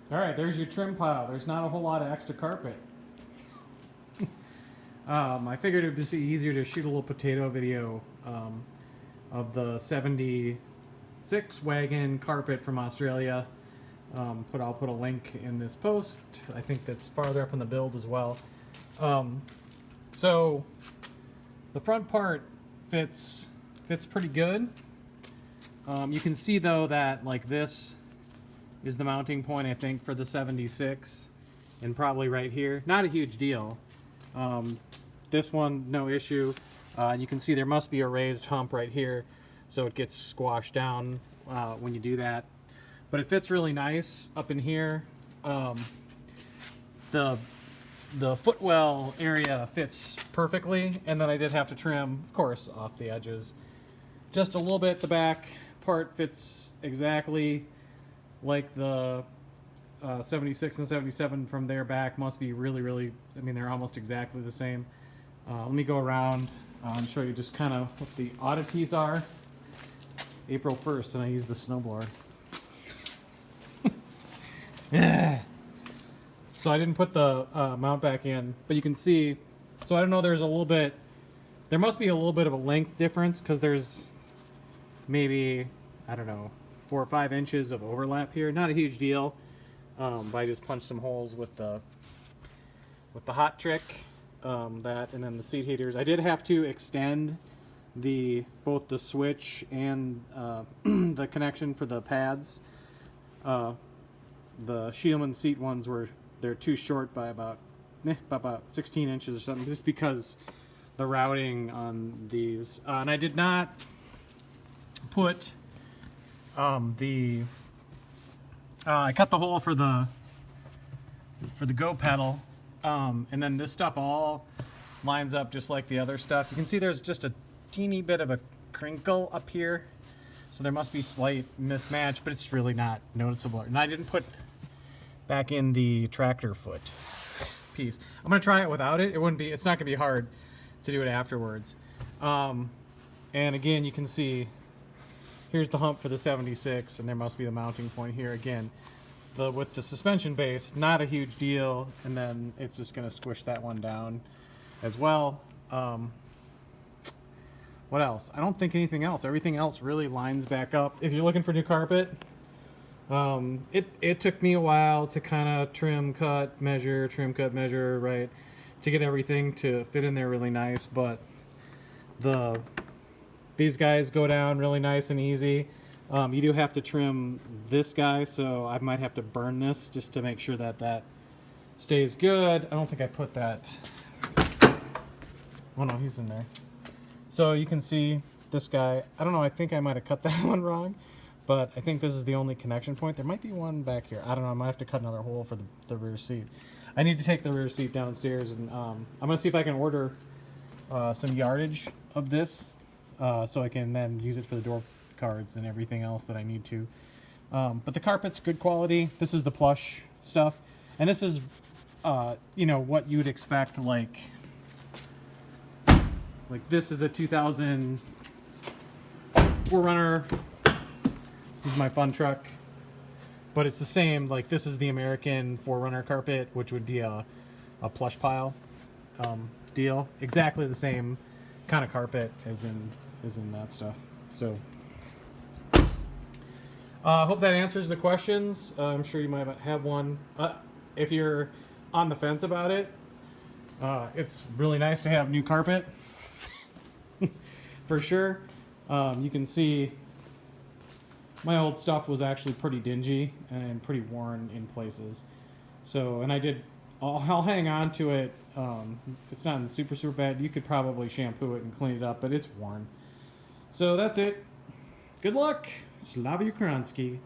All right, there's your trim pile. There's not a whole lot of extra carpet. I figured it would be easier to shoot a little potato video of the 76 wagon carpet from Australia. I'll put a link in this post. I think that's farther up in the build as well. So the front part fits pretty good. You can see though that like this is the mounting point, I think, for the 76, and probably right here. Not a huge deal. This one, no issue. You can see there must be a raised hump right here, so it gets squashed down when you do that. But it fits really nice up in here. The footwell area fits perfectly, and then I did have to trim, of course, off the edges. Just a little bit. The back part fits exactly like the 76 and 77 from their back. Must be really, I mean, they're almost exactly the same. Let me go around and show you just kind of what the oddities are. April 1st, and I use the snowblower. Yeah. So I didn't put the mount back in, but you can see, so I don't know, there must be a little bit of a length difference, because there's maybe, I don't know, 4 or 5 inches of overlap here. Not a huge deal, but I just punched some holes with the hot trick, that, and then the seat heaters. I did have to extend both the switch and the connection for the pads. The Scheelman seat ones they're too short by about 16 inches or something, just because the routing on these. And I did not put I cut the hole for the go pedal, and then this stuff all lines up just like the other stuff. You can see there's just a teeny bit of a crinkle up here, so there must be slight mismatch, but it's really not noticeable. And I didn't put back in the tractor foot piece. I'm gonna try it without it. It's not gonna be hard to do it afterwards. And again, you can see here's the hump for the 76, and there must be the mounting point here again. With the suspension base, not a huge deal, and then it's just gonna squish that one down as well. What else? I don't think anything else. Everything else really lines back up. If you're looking for new carpet, it took me a while to kind of trim, cut, measure, right, to get everything to fit in there really nice. But these guys go down really nice and easy. You do have to trim this guy, so I might have to burn this just to make sure that stays good. I don't think I put that. Oh no, he's in there. So you can see this guy. I don't know, I think I might have cut that one wrong, but I think this is the only connection point. There might be one back here. I don't know, I might have to cut another hole for the rear seat. I need to take the rear seat downstairs, and I'm gonna see if I can order some yardage of this, so I can then use it for the door cards and everything else that I need to. But the carpet's good quality. This is the plush stuff, and this is what you'd expect. Like this is a 2000 4Runner. This is my fun truck, but it's the same. Like, this is the American 4Runner carpet, which would be a plush pile deal. Exactly the same kind of carpet as in that stuff. So I hope that answers the questions. I'm sure you might have one. If you're on the fence about it, it's really nice to have new carpet. For sure. You can see my old stuff was actually pretty dingy and pretty worn in places. So, and I'll hang on to it. It's not in super bad. You could probably shampoo it and clean it up, but it's worn. So that's it. Good luck. Slava Ukrainsky.